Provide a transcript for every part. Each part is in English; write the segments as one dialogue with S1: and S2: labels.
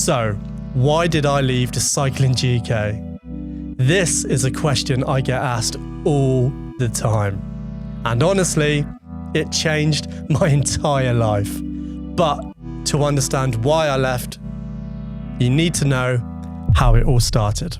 S1: So, why did I leave the cycling GK? This is a question I get asked all the time. And honestly, it changed my entire life. But to understand why I left, you need to know how it all started.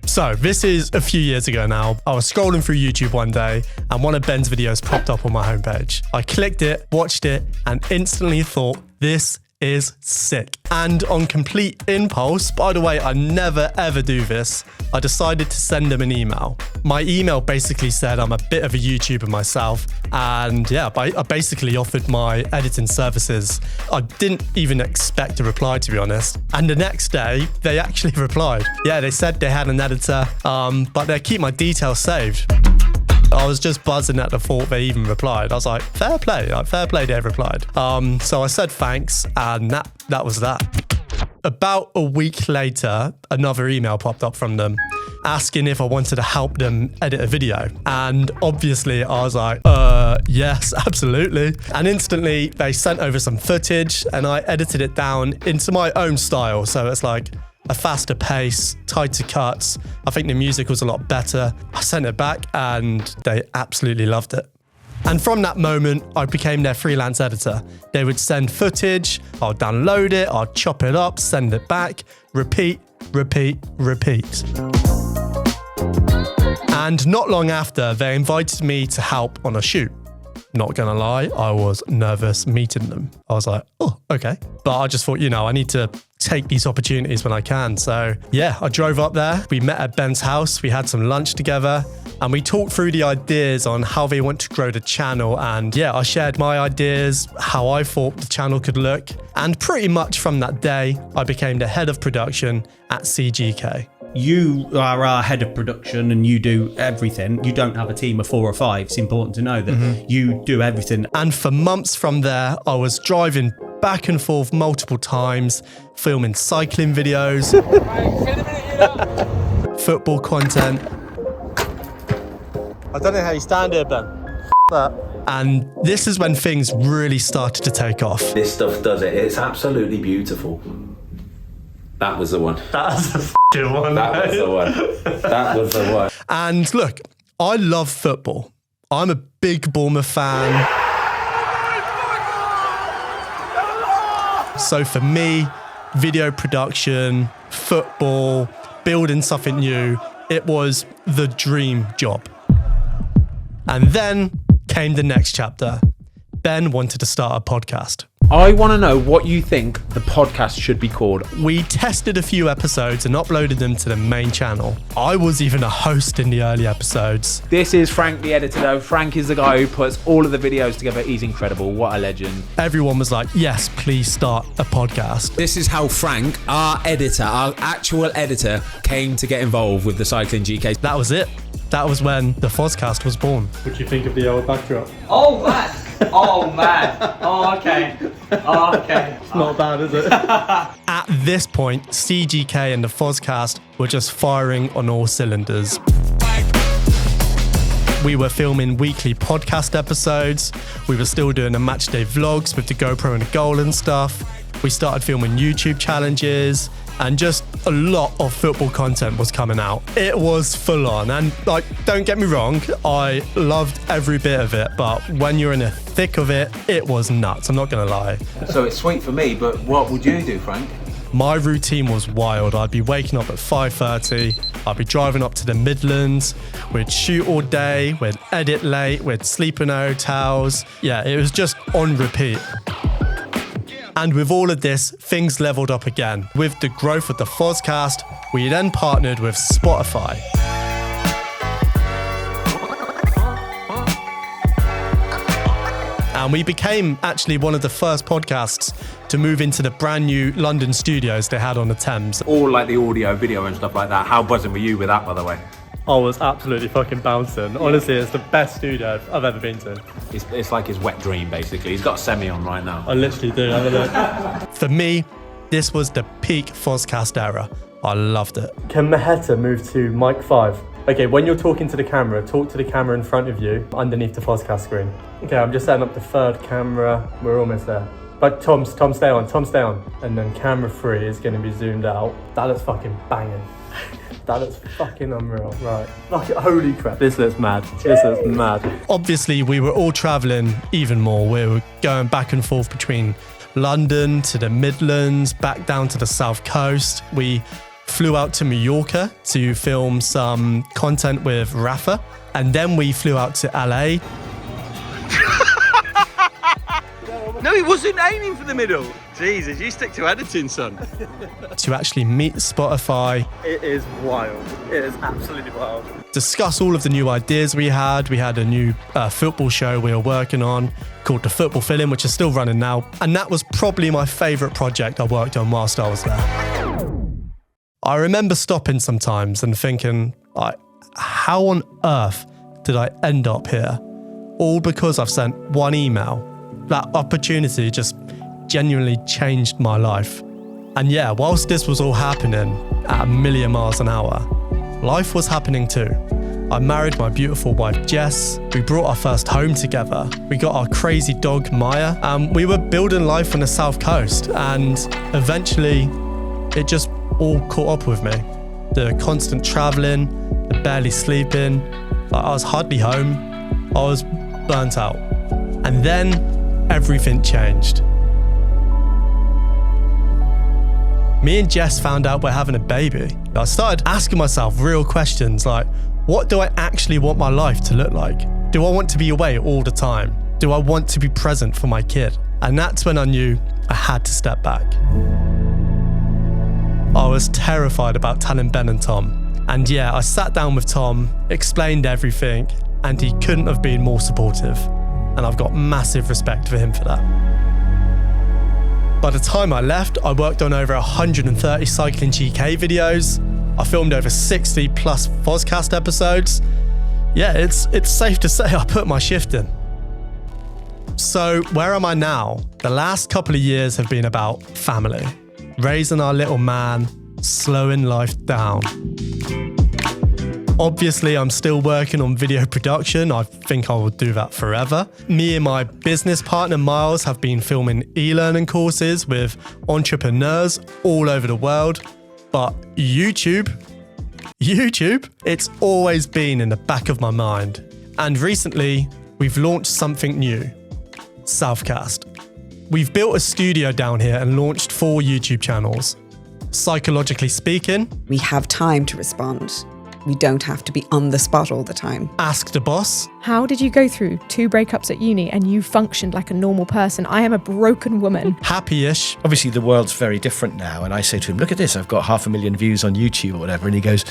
S1: So this is a few years ago now. I was scrolling through YouTube one day and one of Ben's videos popped up on my homepage. I clicked it, watched it, and instantly thought, this is sick. And on complete impulse, by the way, I never ever do this, I decided to send him an email. My email basically said I'm a bit of a YouTuber myself, and yeah, I basically offered my editing services. I didn't even expect a reply, to be honest. And the next day, they actually replied. Yeah, they said they had an editor, but they keep my details saved. I was just buzzing at the thought they even replied. I was like, fair play they've replied. So I said thanks, and that was that. About a week later, another email popped up from them asking if I wanted to help them edit a video. And obviously I was like, yes, absolutely. And instantly they sent over some footage and I edited it down into my own style. So it's like a faster pace, tighter cuts. I think the music was a lot better. I sent it back and they absolutely loved it. And from that moment, I became their freelance editor. They would send footage, I'll download it, I'll chop it up, send it back, repeat. And not long after, they invited me to help on a shoot. Not gonna lie, I was nervous meeting them. I was like, oh, okay. But I just thought, I need to take these opportunities when I can. So yeah, I drove up there. We met at Ben's house. We had some lunch together and we talked through the ideas on how they want to grow the channel. And yeah, I shared my ideas, how I thought the channel could look. And pretty much from that day, I became the head of production at CGK.
S2: You are our head of production and you do everything. You don't have a team of 4 or 5. It's important to know that you do everything.
S1: And for months from there, I was driving back and forth multiple times, filming cycling videos, football content. I don't know how you stand here, Ben. That. And this is when things really started to take off.
S3: This stuff does it. It's absolutely beautiful. That was the one.
S1: That was the f***ing one.
S3: That was the one. That was the one.
S1: And look, I love football. I'm a big Bournemouth fan. So for me, video production, football, building something new, it was the dream job. And then came the next chapter. Ben wanted to start a podcast.
S4: I want to know what you think the podcast should be called.
S1: We tested a few episodes and uploaded them to the main channel. I was even a host in the early episodes.
S4: This is Frank, the editor, though. Frank is the guy who puts all of the videos together. He's incredible. What a legend.
S1: Everyone was like, yes, please start a podcast.
S5: This is how Frank, our editor, our actual editor, came to get involved with the Cycling GK.
S1: That was it. That was when the Foscast was born.
S6: What do you think of the old backdrop?
S7: Oh, man. Oh, man. Oh, okay. Oh, okay.
S6: It's not bad, is it?
S1: At this point, CGK and the Foscast were just firing on all cylinders. We were filming weekly podcast episodes. We were still doing the matchday vlogs with the GoPro and the goal and stuff. We started filming YouTube challenges. And just a lot of football content was coming out. It was full on. And don't get me wrong, I loved every bit of it. But when you're in the thick of it, it was nuts. I'm not going to lie.
S7: So it's sweet for me, but what would you do, Frank?
S1: My routine was wild. I'd be waking up at 5:30. I'd be driving up to the Midlands. We'd shoot all day. We'd edit late. We'd sleep in hotels. Yeah, it was just on repeat. And with all of this, things leveled up again. With the growth of the Foscast, we then partnered with Spotify. And we became actually one of the first podcasts to move into the brand new London studios they had on the Thames.
S4: All like the audio, video and stuff like that. How buzzing were you with that, by the way?
S6: I was absolutely fucking bouncing. Honestly, it's the best studio I've ever been to.
S4: It's like his wet dream, basically. He's got a semi on right now.
S6: I literally do. Have a look.
S1: For me, this was the peak Foscast era. I loved it.
S6: Can Maheta move to mic 5? Okay, when you're talking to the camera, talk to the camera in front of you, underneath the Foscast screen. Okay, I'm just setting up the third camera. We're almost there. But Tom, stay on. And then camera 3 is going to be zoomed out. That looks fucking banging. That looks fucking unreal. Right. Holy crap. This looks mad.
S1: Obviously, we were all traveling even more. We were going back and forth between London to the Midlands, back down to the South Coast. We flew out to Mallorca to film some content with Rafa. And then we flew out to LA.
S8: No, he wasn't aiming for the middle. Jesus, you stick to editing, son.
S1: To actually meet Spotify.
S6: It is wild. It is absolutely wild.
S1: Discuss all of the new ideas we had. We had a new football show we were working on called The Football Fill-In, which is still running now. And that was probably my favourite project I worked on whilst I was there. I remember stopping sometimes and thinking, like, how on earth did I end up here? All because I've sent one email. That opportunity just genuinely changed my life. And yeah, whilst this was all happening at 1,000,000 miles an hour, life was happening too. I married my beautiful wife Jess. We brought our first home together. We got our crazy dog Maya. And we were building life on the South Coast. And eventually, it just all caught up with me. The constant traveling, the barely sleeping. Like, I was hardly home. I was burnt out. And then everything changed. Me and Jess found out we're having a baby. I started asking myself real questions like, what do I actually want my life to look like? Do I want to be away all the time? Do I want to be present for my kid? And that's when I knew I had to step back. I was terrified about telling Ben and Tom. And yeah, I sat down with Tom, explained everything, and he couldn't have been more supportive. And I've got massive respect for him for that. By the time I left, I worked on over 130 Cycling GK videos. I filmed over 60 plus Foscast episodes. Yeah, it's safe to say I put my shift in. So where am I now? The last couple of years have been about family. Raising our little man, slowing life down. Obviously, I'm still working on video production. I think I will do that forever. Me and my business partner, Miles, have been filming e-learning courses with entrepreneurs all over the world. But YouTube, it's always been in the back of my mind. And recently, we've launched something new, Foscast. We've built a studio down here and launched 4 YouTube channels. Psychologically Speaking.
S9: We have time to respond. We don't have to be on the spot all the time.
S1: Ask the Boss.
S10: How did you go through 2 breakups at uni and you functioned like a normal person? I am a broken woman.
S1: Happy-ish.
S11: Obviously, the world's very different now. And I say to him, look at this, I've got 500,000 views on YouTube or whatever. And he goes,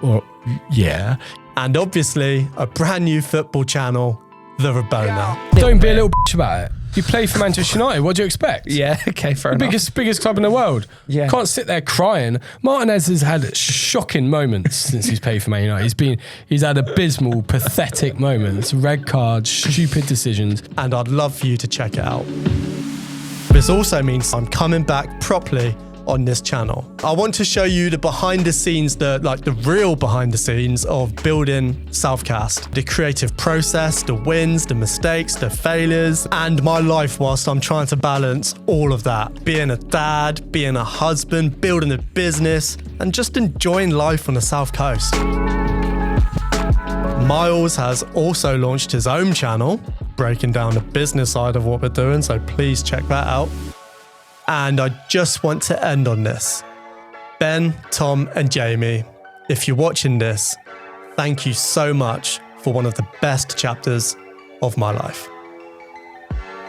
S11: well, yeah.
S1: And obviously, a brand new football channel, the Rabona.
S12: Don't be a little bitch about it. You play for Manchester United, what do you expect?
S11: Yeah, okay, fair enough.
S12: Biggest club in the world.
S11: Yeah.
S12: Can't sit there crying. Martinez has had shocking moments since he's played for Man United. He's had abysmal, pathetic moments, red cards, stupid decisions.
S1: And I'd love for you to check it out. This also means I'm coming back properly on this channel. I want to show you the behind the scenes, the real behind the scenes of building Foscast. The creative process, the wins, the mistakes, the failures, and my life whilst I'm trying to balance all of that. Being a dad, being a husband, building a business, and just enjoying life on the South Coast. Miles has also launched his own channel, breaking down the business side of what we're doing, so please check that out. And I just want to end on this. Ben, Tom, and Jamie, if you're watching this, thank you so much for one of the best chapters of my life.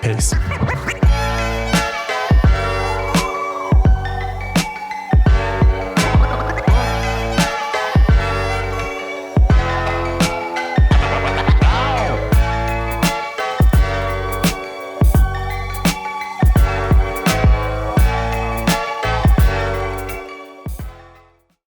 S1: Peace.